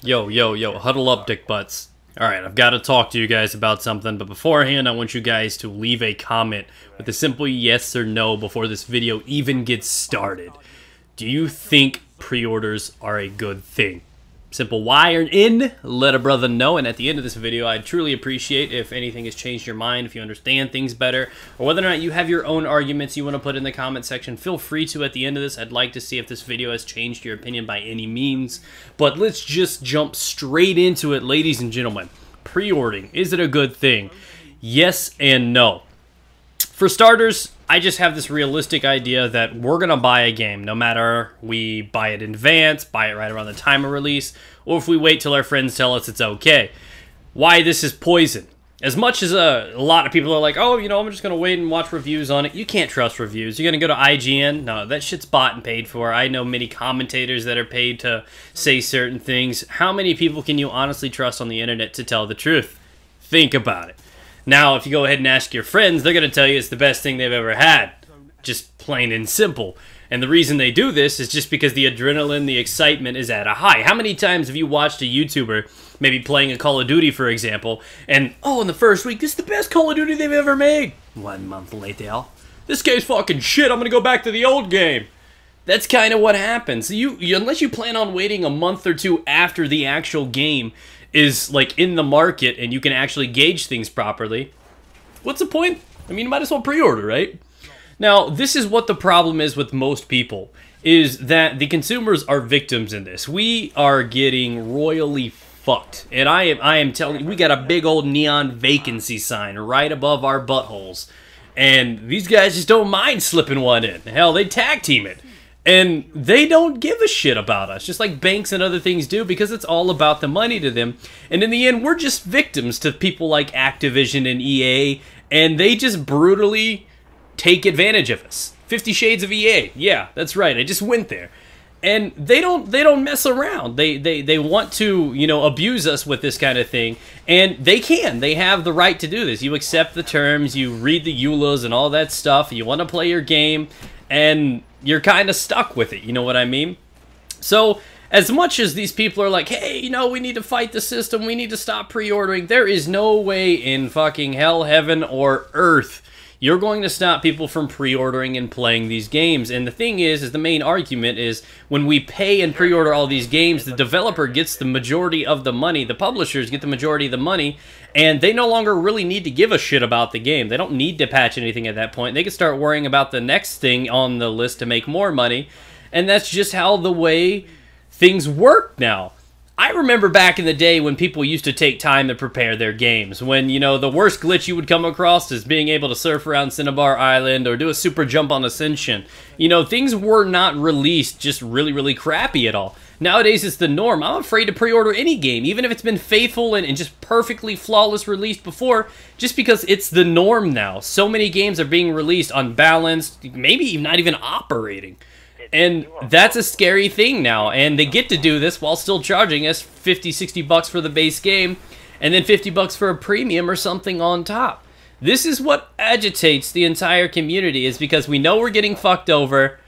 Yo, huddle up, dick butts. Alright, I've got to talk to you guys about something, but beforehand, I want you guys to leave a comment with a simple yes or no before this video even gets started. Do you think pre-orders are a good thing? Simple Y or N, let a brother know, and at the end of this video, I'd truly appreciate if anything has changed your mind, if you understand things better, or whether or not you have your own arguments you want to put in the comment section. Feel free to at the end of this. I'd like to see if this video has changed your opinion by any means, but let's just jump straight into it, ladies and gentlemen. Pre-ordering, is it a good thing? Yes and no. For starters, I just have this realistic idea that we're going to buy a game, no matter we buy it in advance, buy it right around the time of release, or if we wait till our friends tell us it's okay. Why this is poison. As much as a lot of people are like, oh, you know, I'm just going to wait and watch reviews on it. You can't trust reviews. You're going to go to IGN? No, that shit's bought and paid for. I know many commentators that are paid to say certain things. How many people can you honestly trust on the internet to tell the truth? Think about it. Now, if you go ahead and ask your friends, they're going to tell you it's the best thing they've ever had. Just plain and simple. And the reason they do this is just because the adrenaline, the excitement is at a high. How many times have you watched a YouTuber, maybe playing a Call of Duty, for example, and, oh, in the first week, this is the best Call of Duty they've ever made. 1 month later, this game's fucking shit, I'm going to go back to the old game. That's kind of what happens. Unless you plan on waiting a month or two after the actual game is like in the market and you can actually gauge things properly, what's the point? I mean, you might as well pre-order, right? Now, this is what the problem is with most people, is that the consumers are victims in this. We are getting royally fucked. And I am telling you, we got a big old neon vacancy sign right above our buttholes. And these guys just don't mind slipping one in. Hell, they tag team it. And they don't give a shit about us, just like banks and other things do, because it's all about the money to them. And in the end, we're just victims to people like Activision and EA, and they just brutally take advantage of us. 50 Shades of EA. Yeah, that's right. I just went there. And they don't mess around. They want to, you know, abuse us with this kind of thing, and they can. They have the right to do this. You accept the terms, you read the EULAs and all that stuff, you want to play your game, and you're kind of stuck with it, you know what I mean? So, as much as these people are like, hey, you know, we need to fight the system, we need to stop pre-ordering, there is no way in fucking hell, heaven, or earth you're going to stop people from pre-ordering and playing these games. And the thing is the main argument is, when we pay and pre-order all these games, the developer gets the majority of the money, the publishers get the majority of the money, and they no longer really need to give a shit about the game. They don't need to patch anything at that point. They can start worrying about the next thing on the list to make more money, and that's just how the way things work now. I remember back in the day when people used to take time to prepare their games, when, you know, the worst glitch you would come across is being able to surf around Cinnabar Island or do a super jump on Ascension. You know, things were not released just really crappy at all. Nowadays, it's the norm. I'm afraid to pre-order any game, even if it's been faithful and just perfectly flawless released before, just because it's the norm now. So many games are being released unbalanced, maybe not even operating. And that's a scary thing now, and they get to do this while still charging us 50, 60 bucks for the base game, and then 50 bucks for a premium or something on top. This is what agitates the entire community, is because we know we're getting fucked over,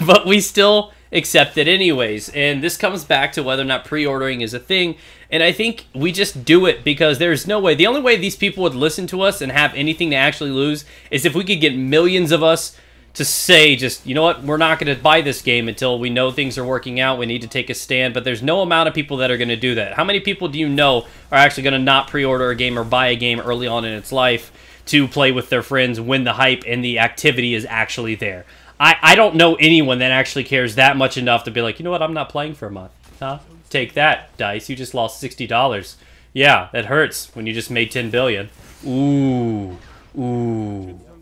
but we still accept it anyways. And this comes back to whether or not pre-ordering is a thing, and I think we just do it because there's no way. The only way these people would listen to us and have anything to actually lose is if we could get millions of us to say, just, you know what, we're not going to buy this game until we know things are working out, we need to take a stand. But there's no amount of people that are going to do that. How many people do you know are actually going to not pre-order a game or buy a game early on in its life to play with their friends when the hype and the activity is actually there? I don't know anyone that actually cares that much enough to be like, you know what, I'm not playing for a month. Huh? Take that, DICE, you just lost $60. Yeah, that hurts when you just made $10 billion. Ooh,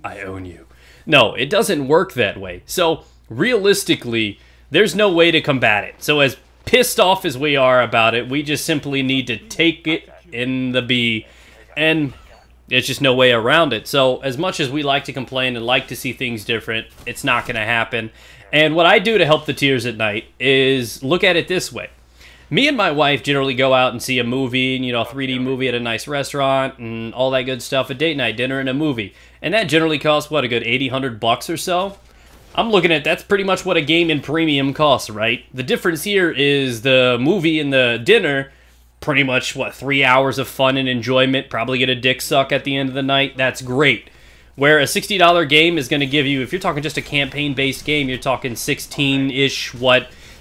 I own you. No, it doesn't work that way. So, realistically, there's no way to combat it. So, as pissed off as we are about it, we just simply need to take it in the B, and there's just no way around it. So, as much as we like to complain and like to see things different, it's not going to happen. And what I do to help the tears at night is look at it this way. Me and my wife generally go out and see a movie, you know, a 3D movie at a nice restaurant and all that good stuff, a date night, dinner, and a movie. And that generally costs, what, a good 80, 100 bucks or so? I'm looking at that's pretty much what a game in premium costs, right? The difference here is the movie and the dinner, pretty much, what, 3 hours of fun and enjoyment, probably get a dick suck at the end of the night. That's great. Where a $60 game is going to give you, if you're talking just a campaign-based game, you're talking 16-ish,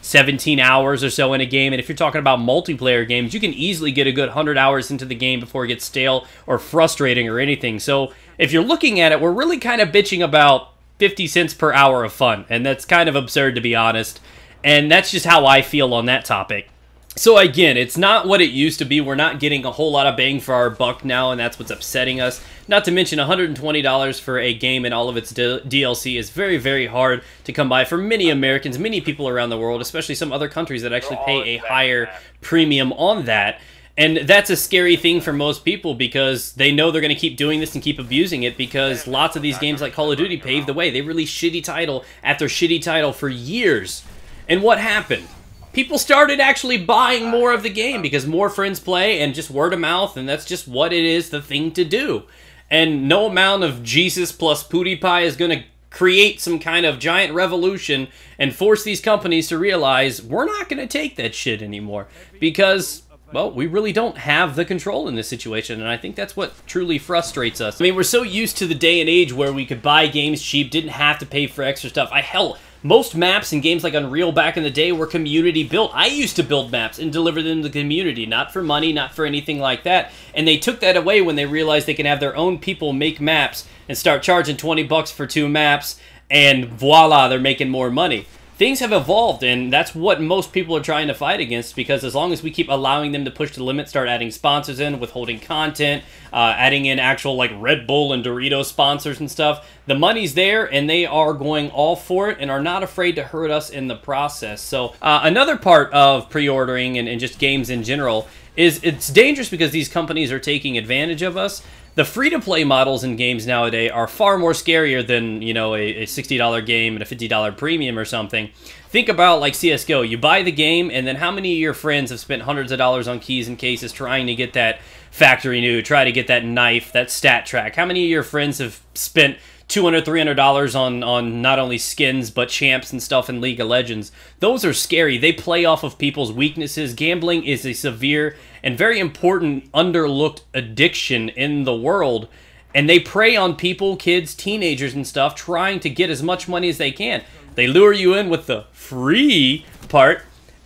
17 hours or so in a game. And if you're talking about multiplayer games, you can easily get a good 100 hours into the game before it gets stale or frustrating or anything. So if you're looking at it, we're really kind of bitching about 50 cents per hour of fun, and that's kind of absurd, to be honest, and that's just how I feel on that topic. So again, it's not what it used to be. We're not getting a whole lot of bang for our buck now, and that's what's upsetting us. Not to mention $120 for a game and all of its DLC is very, very hard to come by for many Americans, many people around the world, especially some other countries that actually pay a higher premium on that. And that's a scary thing for most people because they know they're going to keep doing this and keep abusing it because lots of these games like Call of Duty paved the way. They released shitty title after shitty title for years. And what happened? People started actually buying more of the game because more friends play and just word of mouth, and that's just what it is, the thing to do. And no amount of Jesus plus PewDiePie is going to create some kind of giant revolution and force these companies to realize we're not going to take that shit anymore because, well, we really don't have the control in this situation, and I think that's what truly frustrates us. I mean, we're so used to the day and age where we could buy games cheap, didn't have to pay for extra stuff. Hell, most maps in games like Unreal back in the day were community built. I used to build maps and deliver them to the community, not for money, not for anything like that. And they took that away when they realized they can have their own people make maps and start charging 20 bucks for 2 maps, and voila, they're making more money. Things have evolved, and that's what most people are trying to fight against, because as long as we keep allowing them to push the limit, start adding sponsors in, withholding content, adding in actual like Red Bull and Doritos sponsors and stuff, the money's there, and they are going all for it and are not afraid to hurt us in the process. So another part of pre-ordering and just games in general is it's dangerous because these companies are taking advantage of us. The free-to-play models in games nowadays are far more scarier than, you know, a $60 game and a $50 premium or something. Think about, like, CSGO. You buy the game, and then how many of your friends have spent hundreds of dollars on keys and cases trying to get that factory new, try to get that knife, that stat track? How many of your friends have spent $200, $300 on not only skins, but champs and stuff in League of Legends? Those are scary. They play off of people's weaknesses. Gambling is a severe and very important underlooked addiction in the world, and they prey on people, kids, teenagers and stuff, trying to get as much money as they can. They lure you in with the free part,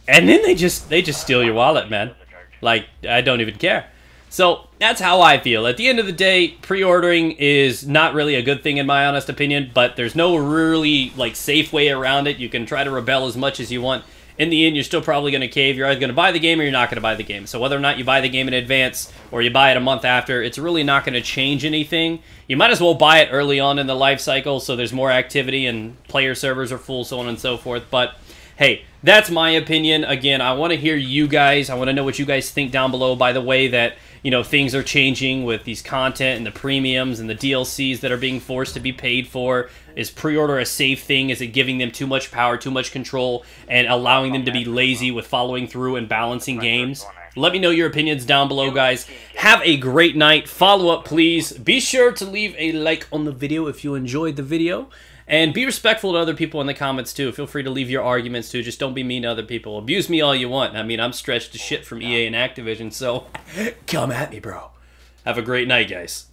and then they just steal your wallet, man. Like, I don't even care. So that's how I feel. At the end of the day, pre-ordering is not really a good thing in my honest opinion, but there's no really like safe way around it. You can try to rebel as much as you want. In the end, you're still probably going to cave. You're either going to buy the game or you're not going to buy the game. So whether or not you buy the game in advance or you buy it a month after, it's really not going to change anything. You might as well buy it early on in the life cycle so there's more activity and player servers are full, so on and so forth. But hey, that's my opinion. Again, I want to hear you guys. I want to know what you guys think down below. By the way, that, you know, things are changing with these content and the premiums and the DLCs that are being forced to be paid for. Is pre-order a safe thing? Is it giving them too much power, too much control, and allowing them to be lazy with following through and balancing games? Let me know your opinions down below, guys. Have a great night. Follow up, please. Be sure to leave a like on the video if you enjoyed the video. And be respectful to other people in the comments, too. Feel free to leave your arguments, too. Just don't be mean to other people. Abuse me all you want. I mean, I'm stretched to shit from EA and Activision, so come at me, bro. Have a great night, guys.